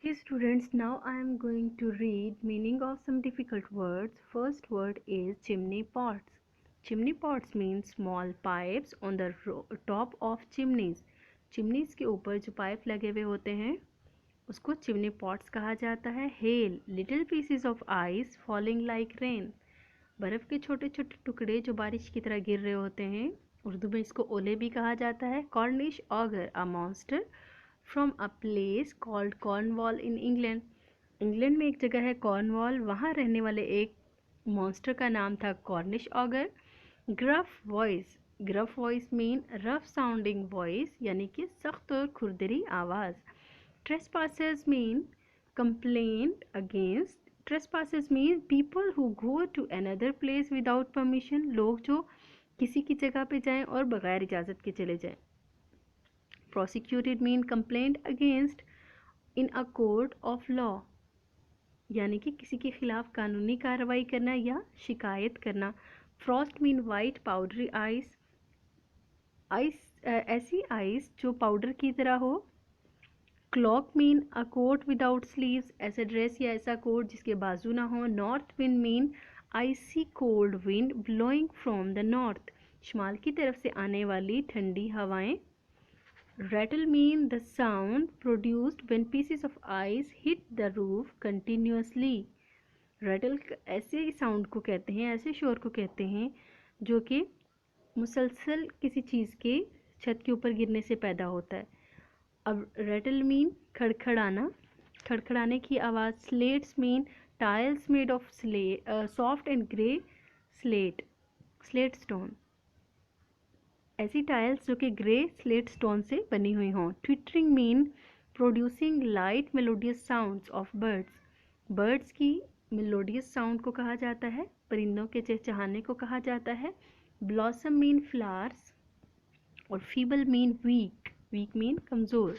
Okay students, now I am going to read meaning of some difficult words. First word is chimney pots. Chimney pots means small pipes on the top of chimneys. Chimneys के ऊपर जो pipe लगे हुए होते हैं उसको chimney pots कहा जाता है. Hello, little pieces of ice falling like rain. बर्फ़ के छोटे छोटे टुकड़े जो बारिश की तरह गिर रहे होते हैं. उर्दू में इसको ओले भी कहा जाता है. Cornish auger, a monster from a place called Cornwall in England. England में एक जगह है कॉर्नवॉल, वहाँ रहने वाले एक मॉन्स्टर का नाम था Cornish ogre. Gruff voice, gruff voice mean rough sounding voice, यानी कि सख्त और खुरदरी आवाज़. Trespassers mean complaint against. Trespassers mean people who go to another place without permission. लोग जो किसी की जगह पे जाएं और बगैर इजाज़त के चले जाएं. Prosecuted mean complaint against in a court of law, यानी कि किसी के खिलाफ कानूनी कार्रवाई करना या शिकायत करना. Frost mean white powdery ice, ice ऐसी आइस जो पाउडर की तरह हो. Cloak mean a coat without sleeves, ऐसा ड्रेस या ऐसा कोट जिसके बाजू ना हो. North wind mean icy cold wind blowing from the north, शुमाल की तरफ से आने वाली ठंडी हवाएं. Rattle mean the sound produced when pieces of ice hit the roof continuously. Rattle ऐसे साउंड को कहते हैं, ऐसे शोर को कहते हैं जो कि मुसलसल किसी चीज़ के छत के ऊपर गिरने से पैदा होता है. अब rattle मीन खड़खड़ाना, खड़खड़ाने की आवाज़. Slates mean tiles made of soft and grey slate, slate stone, ऐसी टाइल्स जो कि ग्रे स्लेट स्टोन से बनी हुई हों. Twittering mean producing light melodious sounds of birds. Birds की मेलोडियस साउंड को कहा जाता है, परिंदों के चहचहाने को कहा जाता है. ब्लॉसम मीन फ्लावर्स और feeble mean weak, weak mean कमज़ोर.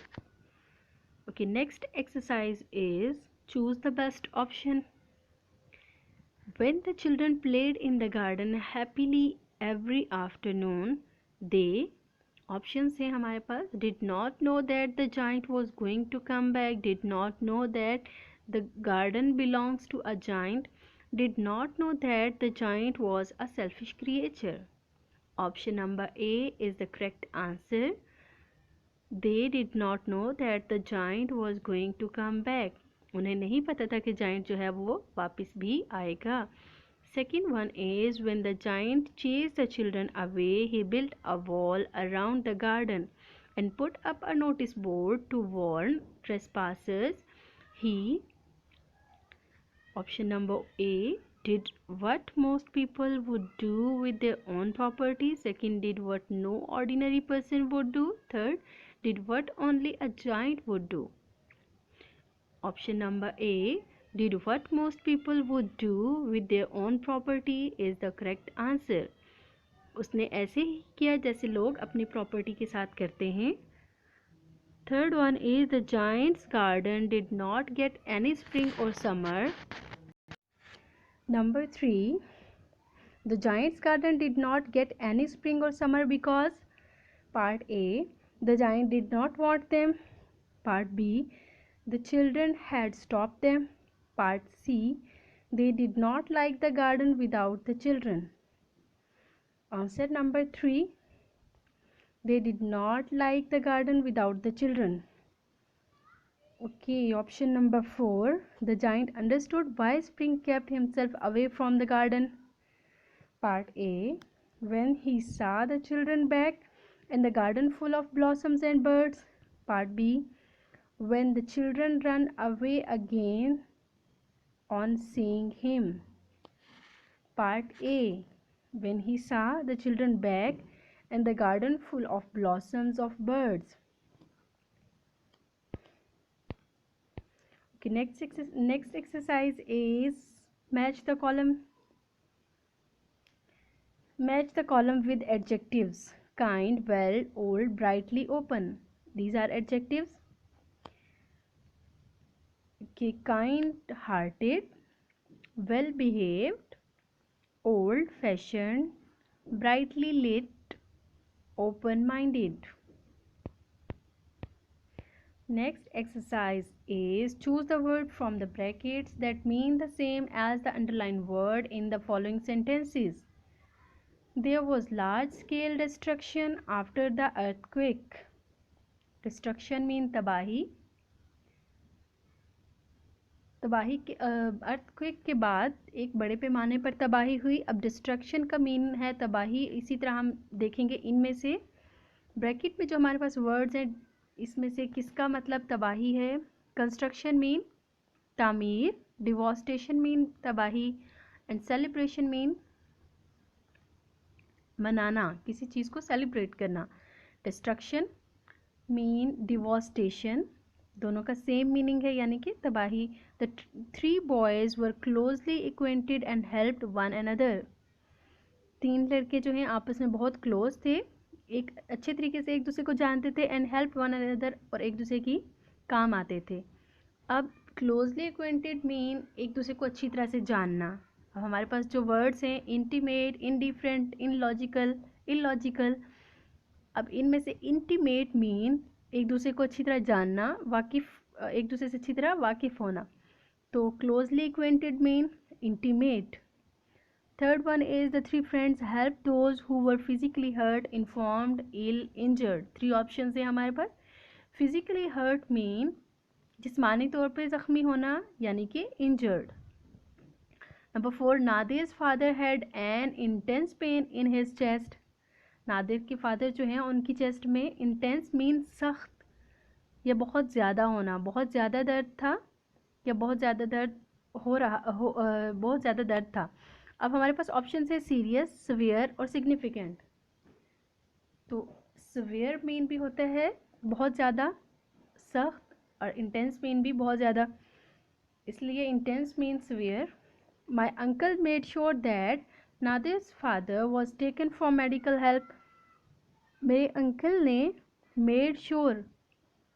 Okay, next exercise is choose the best option. When the children played in the garden happily every afternoon, they, options है हमारे पास. did not know that the giant was going to come back, did not know that the garden belongs to a giant, did not know that the giant was a selfish creature. Option number A is the correct answer. They did not know that the giant was going to come back. उन्हें नहीं पता था कि giant जो है वो वापस भी आएगा. Second one is when the giant chased the children away, he built a wall around the garden and put up a notice board to warn trespassers. He, option number A, did what most people would do with their own property. Second, did what no ordinary person would do. Third, did what only a giant would do. Option number A, did what most people would do with their own property is the correct answer. उसने ऐसे ही किया जैसे लोग अपनी property के साथ करते हैं. Third one is the giant's garden did not get any spring or summer. Number 3, the giant's garden did not get any spring or summer because part A, the giant did not want them. Part B, the children had stopped them. Part C, they did not like the garden without the children. Answer number 3, they did not like the garden without the children. Okay, option number 4, the giant understood why spring kept himself away from the garden. Part A, when he saw the children back and the garden full of blossoms and birds. Part B, when the children ran away again on seeing him. Part A, when he saw the children back and the garden full of blossoms of birds. Okay, next exercise is match the column. Match the column with adjectives. Kind, well, old, brightly, open. These are adjectives. Okay, kind-hearted, well-behaved, old-fashioned, brightly lit, open-minded. Next exercise is choose the word from the brackets that mean the same as the underlined word in the following sentences. There was large scale destruction after the earthquake. Destruction mean तबाही. तबाही के earthquake के बाद एक बड़े पैमाने पर तबाही हुई. अब डिस्ट्रक्शन का मीन है तबाही. इसी तरह हम देखेंगे इनमें से ब्रैकेट में जो हमारे पास वर्ड्स हैं इसमें से किसका मतलब तबाही है. कंस्ट्रक्शन मीन तामीर, डिवोस्टेशन मीन तबाही एंड सेलिब्रेशन मीन मनाना, किसी चीज़ को सेलिब्रेट करना. डिस्ट्रक्शन मीन डिवोस्टेशन, दोनों का सेम मीनिंग है यानी कि तबाही. The 3 boys were closely acquainted and helped one another. 3 लड़के जो हैं आपस में बहुत क्लोज थे, एक अच्छे तरीके से एक दूसरे को जानते थे. एंड हेल्प वन अनदर, और एक दूसरे की काम आते थे. अब क्लोजली एक्वेंटेड मीन एक दूसरे को अच्छी तरह से जानना. अब हमारे पास जो वर्ड्स हैं इंटीमेट, इनडिफरेंट, इनलॉजिकल, इलॉजिकल. अब इनमें से इंटीमेट मीन एक दूसरे को अच्छी तरह जानना, वाकिफ, एक दूसरे से अच्छी तरह वाकिफ होना. तो closely acquainted mean intimate. Third one is the 3 friends help those who were physically hurt, informed, ill, injured. 3 option है हमारे पास. फिजिकली हर्ट मीन जिस्मानी तौर पे ज़ख्मी होना यानी कि injured. Number 4, Nadir's father had an intense pain in his chest. Nadir के फादर जो हैं उनकी चेस्ट में इंटेंस मीन सख्त या बहुत ज़्यादा होना, बहुत ज़्यादा दर्द था या बहुत ज़्यादा दर्द बहुत ज़्यादा दर्द था. अब हमारे पास ऑप्शन है सीरियस, सवियर और सिग्निफिकेंट. तो सवियर मीन भी होता है बहुत ज़्यादा सख्त और इंटेंस मीन भी बहुत ज़्यादा, इसलिए intense mean severe. My uncle made sure that Nadir's father was taken for medical help. मेरे अंकल ने मेड श्योर,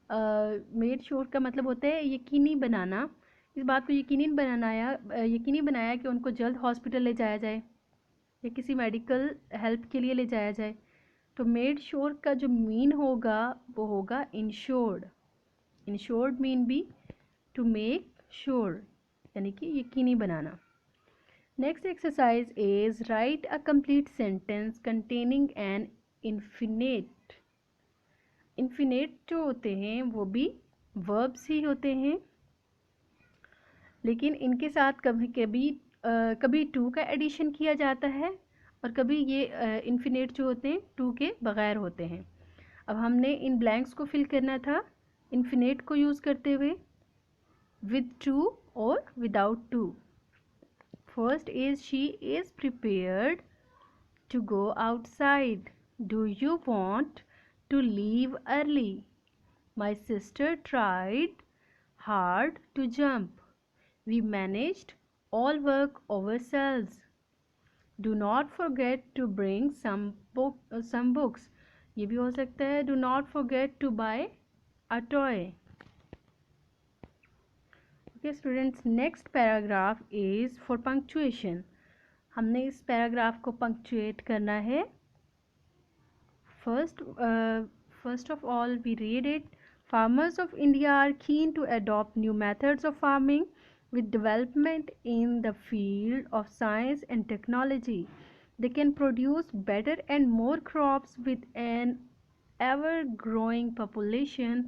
मेड श्योर का मतलब होता है यकीनी बनाना, इस बात को यकीनी बनाया कि उनको जल्द हॉस्पिटल ले जाया जाए या किसी मेडिकल हेल्प के लिए ले जाया जाए. तो मेड श्योर का जो मीन होगा वो होगा इंश्योर्ड. इंश्योर्ड मीन भी टू मेक श्योर यानी कि यकीनी बनाना. Next exercise is write a complete sentence containing an infinitive. Infinitive जो होते हैं वो भी वर्ब्स ही होते हैं, लेकिन इनके साथ कभी टू का एडिशन किया जाता है और कभी ये इन्फिनेट जो होते हैं टू के बग़ैर होते हैं. अब हमने इन ब्लैंक्स को फिल करना था इन्फिनेट को यूज़ करते हुए, विद टू और without to. First is she is prepared to go outside. Do you want to leave early? My sister tried hard to jump. We managed all work ourselves. Do not forget to bring some books. ये भी हो सकता है do not forget to buy a toy. Okay students, next paragraph is for punctuation. हमने इस paragraph को punctuate करना है. First of all, we read it. Farmers of India are keen to adopt new methods of farming with development in the field of science and technology. They can produce better and more crops with an ever-growing population.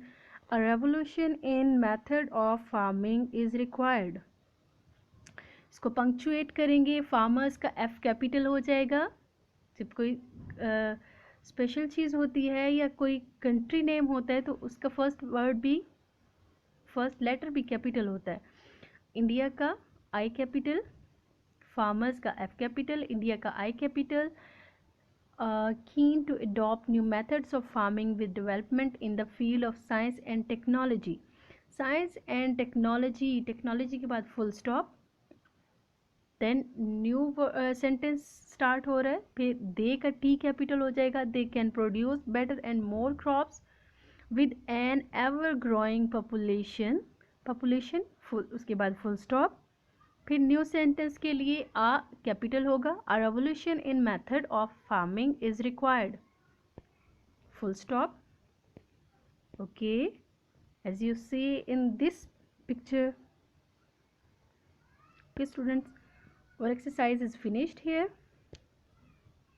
A revolution in method of farming is required. इसको punctuate करेंगे. Farmers का F capital हो जाएगा. जब कोई special चीज़ होती है या कोई कंट्री नेम होता है तो उसका फर्स्ट लेटर भी कैपिटल होता है. इंडिया का I कैपिटल, फार्मर्स का F कैपिटल, इंडिया का I capital. Keen to adopt new methods of farming with development in the field of science and technology. Science and technology, technology के बाद full stop, then new sentence start हो रहा है. फिर दे का T capital हो जाएगा. They can produce better and more crops with an ever growing population full, उसके बाद फुल स्टॉप. फिर न्यू सेंटेंस के लिए आ कैपिटल होगा. A revolution in method of farming is required, full stop. Okay, as you see in this picture. Okay students, our exercise is finished here.